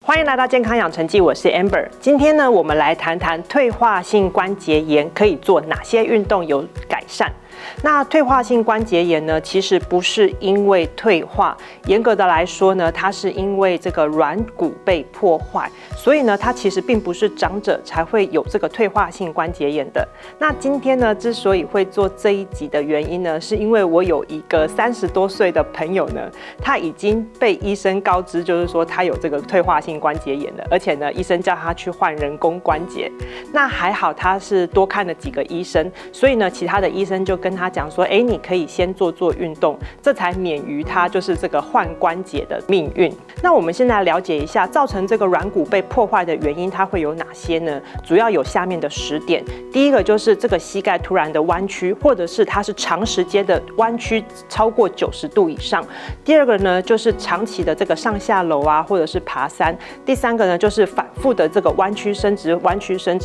欢迎来到健康养成记，我是 Amber。今天呢，我们来谈谈退化性关节炎可以做哪些运动有改善。那退化性关节炎呢，其实不是因为退化，严格的来说呢，它是因为这个软骨被破坏，所以呢，它其实并不是长者才会有这个退化性关节炎的。那今天呢，之所以会做这一集的原因呢，是因为我有一个30多岁的朋友呢，他已经被医生告知，就是说他有这个退化性关节炎了，而且呢，医生叫他去换人工关节。那还好他是多看了几个医生，所以呢，其他的医生就跟他讲说，你可以先做运动，这才免于他就是这个换关节的命运。那我们现在了解一下，造成这个软骨被破坏的原因，它会有哪些呢？主要有下面的10点。第一个就是这个膝盖突然的弯曲，或者是它是长时间的弯曲超过90度以上。第二个呢，就是长期的这个上下楼啊，或者是爬山。第三个呢，就是反复的这个弯曲伸直，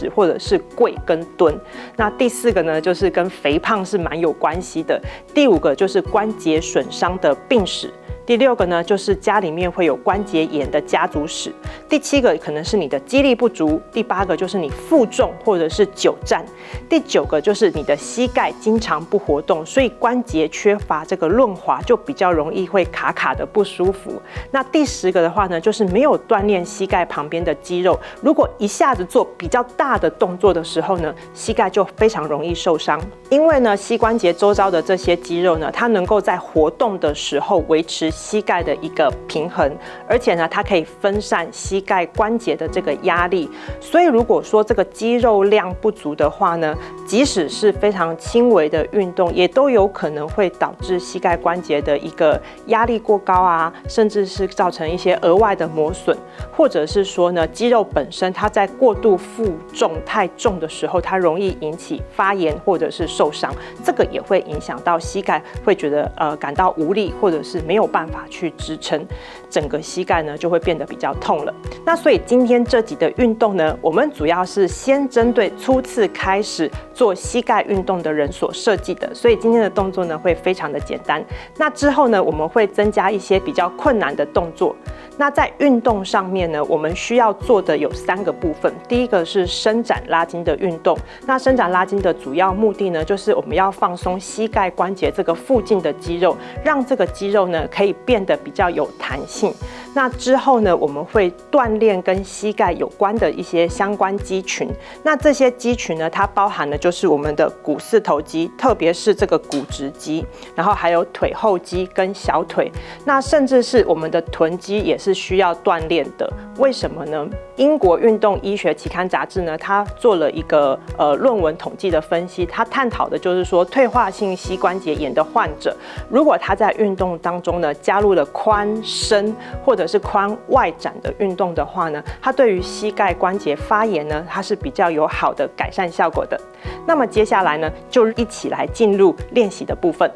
或者是跪跟蹲。那第四个呢，就是跟肥胖是蛮有关系的。第5个就是关节损伤的病史。第6个呢，就是家里面会有关节炎的家族史。第7个可能是你的肌力不足。第8个就是你负重或者是久站。第9个就是你的膝盖经常不活动，所以关节缺乏这个润滑，就比较容易会卡卡的不舒服。那第10个的话呢，就是没有锻炼膝盖旁边的肌肉，如果一下子做比较大的动作的时候呢，膝盖就非常容易受伤。因为呢，膝关节周遭的这些肌肉呢，它能够在活动的时候维持膝盖的一个平衡，而且呢，它可以分散膝盖关节的这个压力。所以如果说这个肌肉量不足的话呢，即使是非常轻微的运动，也都有可能会导致膝盖关节的一个压力过高啊，甚至是造成一些额外的磨损，或者是说呢，肌肉本身它在过度负重太重的时候，它容易引起发炎或者是受伤，这个也会影响到膝盖，会觉得感到无力，或者是没有办法去支撑，整个膝盖呢就会变得比较痛了。那所以今天这集的运动呢，我们主要是先针对初次开始做膝盖运动的人所设计的，所以今天的动作呢会非常的简单。那之后呢，我们会增加一些比较困难的动作。那在运动上面呢，我们需要做的有3个部分。第一个是伸展拉筋的运动。那伸展拉筋的主要目的呢，就是我们要放松膝盖关节这个附近的肌肉，让这个肌肉呢可以变得比较有弹性。那之后呢，我们会锻炼跟膝盖有关的一些相关肌群。那这些肌群呢，它包含的就是我们的股四头肌，特别是这个股直肌，然后还有腿后肌跟小腿，那甚至是我们的臀肌也是需要锻炼的。为什么呢？英国运动医学期刊杂志呢，它做了一个论文统计的分析，它探讨的就是说，退化性膝关节炎的患者，如果他在运动当中呢，加入了髋伸或者是髋外展的运动的话呢，它对于膝盖关节发炎呢，它是比较有好的改善效果的。那么接下来呢，就一起来进入练习的部分。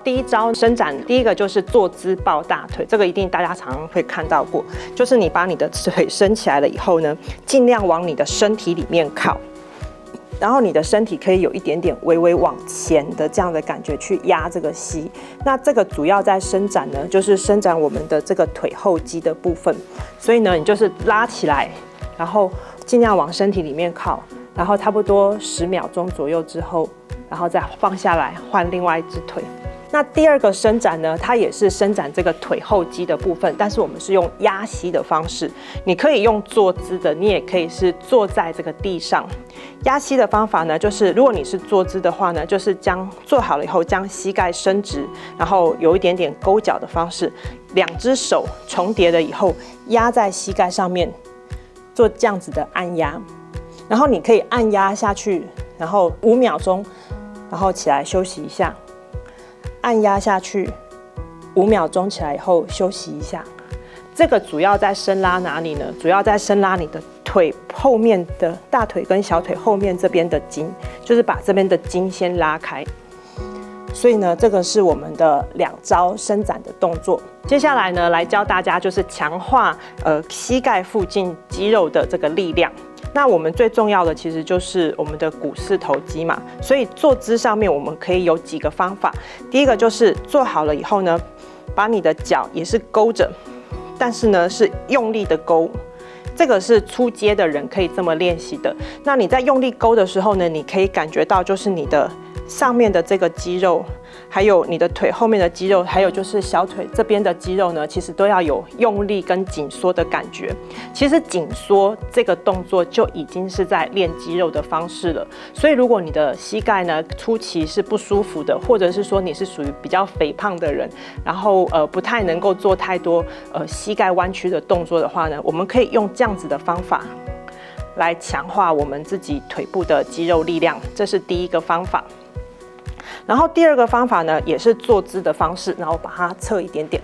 第一招伸展，第一个就是坐姿抱大腿，这个一定大家常常会看到过，就是你把你的腿伸起来了以后呢，尽量往你的身体里面靠，然后你的身体可以有一点点微微往前的这样的感觉去压这个膝。那这个主要在伸展呢，就是伸展我们的这个腿后肌的部分。所以呢，你就是拉起来，然后尽量往身体里面靠，然后差不多10秒钟左右之后，然后再放下来，换另外一只腿。那第2个伸展呢，它也是伸展这个腿后肌的部分，但是我们是用压膝的方式。你可以用坐姿的，你也可以是坐在这个地上。压膝的方法呢，就是如果你是坐姿的话呢，就是做好了以后，将膝盖伸直，然后有一点点勾脚的方式，2只手重叠了以后，压在膝盖上面，做这样子的按压。然后你可以按压下去，然后5秒钟，然后起来休息一下。按压下去5秒钟，起来以后休息一下。这个主要在伸拉哪里呢？主要在伸拉你的腿后面的大腿跟小腿后面这边的筋，就是把这边的筋先拉开。所以呢，这个是我们的2招伸展的动作。接下来呢，来教大家就是强化膝盖附近肌肉的这个力量。那我们最重要的其实就是我们的股四头肌嘛，所以坐姿上面我们可以有几个方法。第一个就是坐好了以后呢，把你的脚也是勾着，但是呢是用力的勾，这个是初阶的人可以这么练习的。那你在用力勾的时候呢，你可以感觉到就是你的上面的这个肌肉，还有你的腿后面的肌肉，还有就是小腿这边的肌肉呢，其实都要有用力跟紧缩的感觉。其实紧缩这个动作就已经是在练肌肉的方式了。所以如果你的膝盖呢初期是不舒服的，或者是说你是属于比较肥胖的人，然后不太能够做太多膝盖弯曲的动作的话呢，我们可以用这样子的方法来强化我们自己腿部的肌肉力量，这是第一个方法。然后第二个方法呢，也是坐姿的方式，然后把它侧一点点。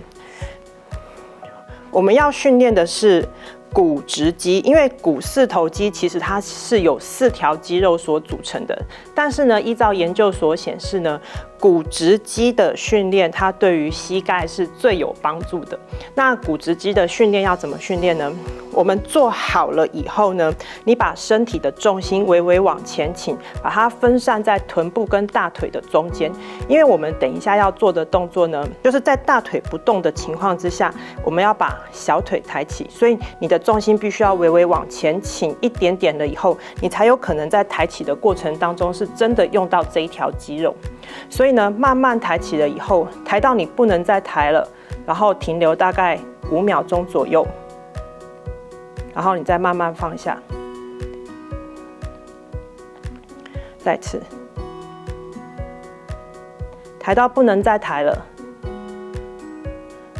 我们要训练的是股直肌，因为股四头肌其实它是有4条肌肉所组成的，但是呢，依照研究所显示呢，股直肌的训练它对于膝盖是最有帮助的。那股直肌的训练要怎么训练呢？我们做好了以后呢，你把身体的重心微微往前倾，把它分散在臀部跟大腿的中间。因为我们等一下要做的动作呢，就是在大腿不动的情况之下，我们要把小腿抬起，所以你的重心必须要微微往前倾一点点了以后，你才有可能在抬起的过程当中是真的用到这一条肌肉。所以呢，慢慢抬起了以后，抬到你不能再抬了，然后停留大概5秒钟左右。然后你再慢慢放下，再次抬到不能再抬了，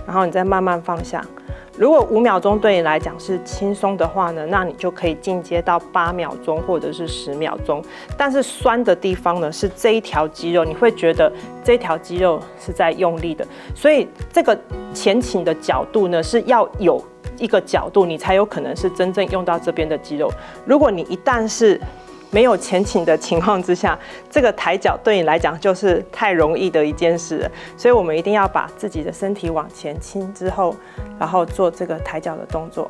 然后你再慢慢放下。如果5秒钟对你来讲是轻松的话呢，那你就可以进阶到8秒钟或者是10秒钟。但是酸的地方呢，是这一条肌肉，你会觉得这条肌肉是在用力的，所以这个前倾的角度呢，是要有一个角度，你才有可能是真正用到这边的肌肉。如果你一旦是没有前倾的情况之下，这个抬脚对你来讲就是太容易的一件事了。所以我们一定要把自己的身体往前倾之后，然后做这个抬脚的动作。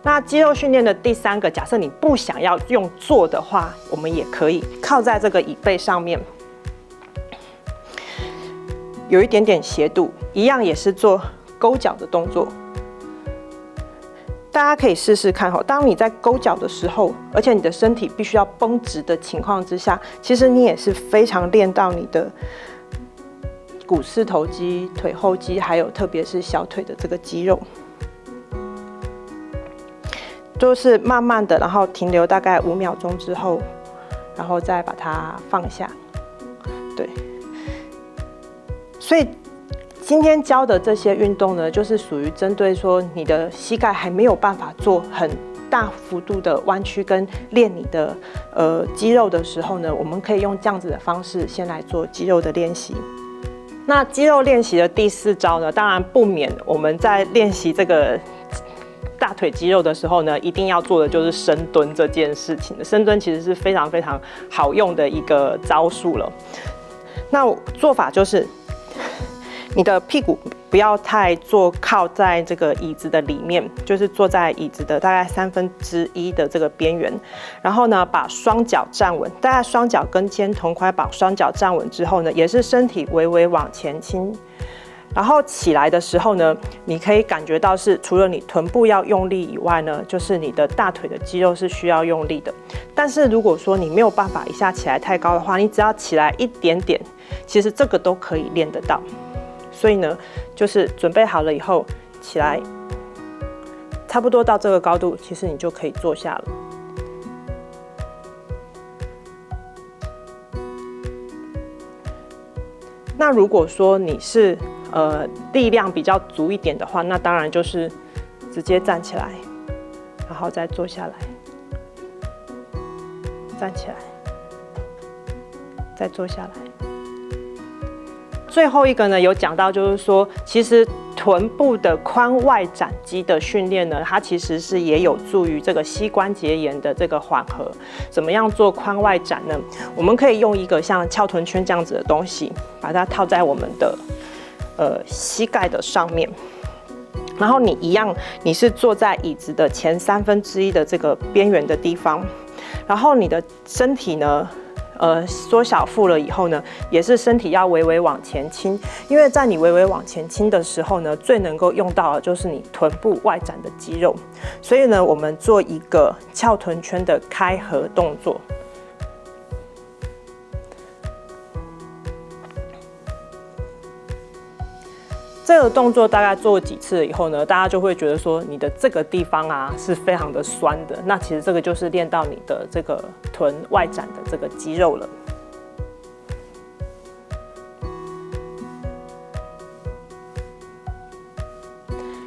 那肌肉训练的第3个，假设你不想要用坐的话，我们也可以靠在这个椅背上面，有一点点斜度，一样也是做勾脚的动作。大家可以试试看，当你在勾脚的时候，而且你的身体必须要绷直的情况之下，其实你也是非常练到你的股四头肌、腿后肌，还有特别是小腿的这个肌肉。就是慢慢的，然后停留大概5秒钟之后，然后再把它放下。对，所以今天教的这些运动呢，就是属于针对说你的膝盖还没有办法做很大幅度的弯曲跟练你的肌肉的时候呢，我们可以用这样子的方式先来做肌肉的练习。那肌肉练习的第4招呢，当然不免我们在练习这个大腿肌肉的时候呢，一定要做的就是深蹲这件事情。深蹲其实是非常非常好用的一个招数了。那做法就是你的屁股不要太坐靠在这个椅子的里面，就是坐在椅子的大概1/3的这个边缘，然后呢，把双脚站稳，大概双脚跟肩同宽，把双脚站稳之后呢，也是身体微微往前倾，然后起来的时候呢，你可以感觉到是除了你臀部要用力以外呢，就是你的大腿的肌肉是需要用力的。但是如果说你没有办法一下起来太高的话，你只要起来一点点，其实这个都可以练得到。所以呢，就是准备好了以后起来，差不多到这个高度，其实你就可以坐下了。那如果说你是力量比较足一点的话，那当然就是直接站起来，然后再坐下来，站起来，再坐下来。最后一个呢，有讲到就是说，其实臀部的髋外展肌的训练呢，它其实是也有助于这个膝关节炎的这个缓和。怎么样做髋外展呢？我们可以用一个像翘臀圈这样子的东西，把它套在我们的膝盖的上面，然后你一样，你是坐在椅子的前1/3的这个边缘的地方，然后你的身体呢，缩小腹了以后呢，也是身体要微微往前倾，因为在你微微往前倾的时候呢，最能够用到的就是你臀部外展的肌肉。所以呢，我们做一个翘臀圈的开合动作。这个动作大概做几次以后呢，大家就会觉得说你的这个地方啊是非常的酸的。那其实这个就是练到你的这个臀外展的这个肌肉了。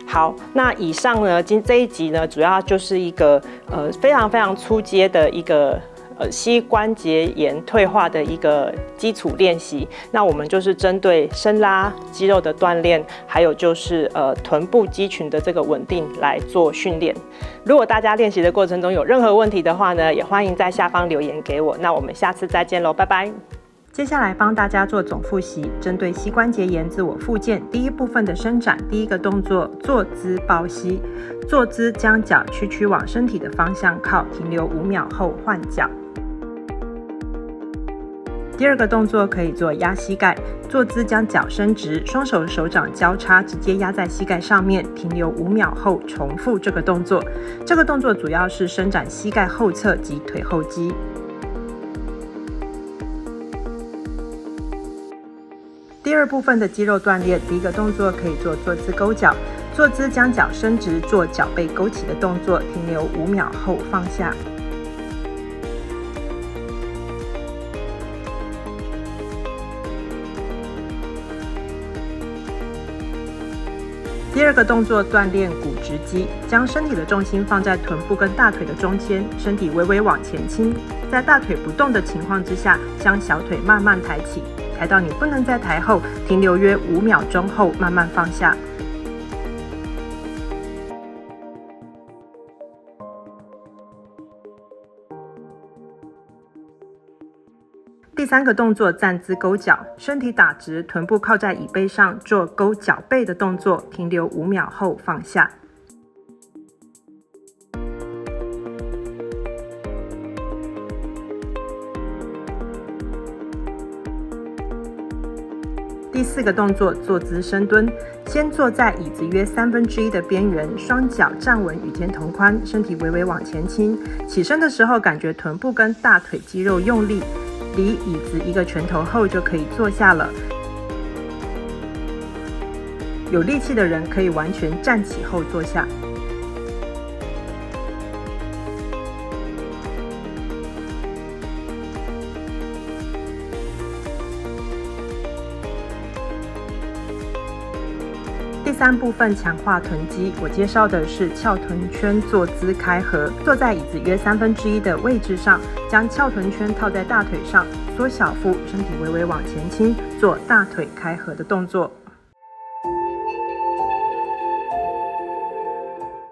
好，那以上呢，这一集呢，主要就是一个非常初阶的一个膝关节炎退化的一个基础练习。那我们就是针对伸拉肌肉的锻炼，还有就是臀部肌群的这个稳定来做训练。如果大家练习的过程中有任何问题的话呢，也欢迎在下方留言给我。那我们下次再见喽，拜拜。接下来帮大家做总复习，针对膝关节炎自我复健第一部分的伸展，第一个动作坐姿抱膝，坐姿将脚屈往身体的方向靠，停留5秒后换脚。第二个动作可以做压膝盖，坐姿将脚伸直，双手手掌交叉，直接压在膝盖上面，停留5秒后重复这个动作。这个动作主要是伸展膝盖后侧及腿后肌。第二部分的肌肉锻炼，第一个动作可以做坐姿勾脚，坐姿将脚伸直，做脚背勾起的动作，停留5秒后放下。第二个动作锻炼股直肌，将身体的重心放在臀部跟大腿的中间，身体微微往前倾，在大腿不动的情况之下，将小腿慢慢抬起，抬到你不能再抬后，停留约5秒钟后慢慢放下。第三个动作站姿勾脚，身体打直，臀部靠在椅背上，做勾脚背的动作，停留5秒后放下。第四个动作坐姿深蹲，先坐在椅子约1/3的边缘，双脚站稳与肩同宽，身体微微往前倾，起身的时候感觉臀部跟大腿肌肉用力，离椅子1个拳头后就可以坐下了。有力气的人可以完全站起后坐下。第三部分强化臀肌，我介绍的是翘臀圈坐姿开合，坐在椅子约1/3的位置上，将翘臀圈套在大腿上，缩小腹，身体微微往前倾，做大腿开合的动作。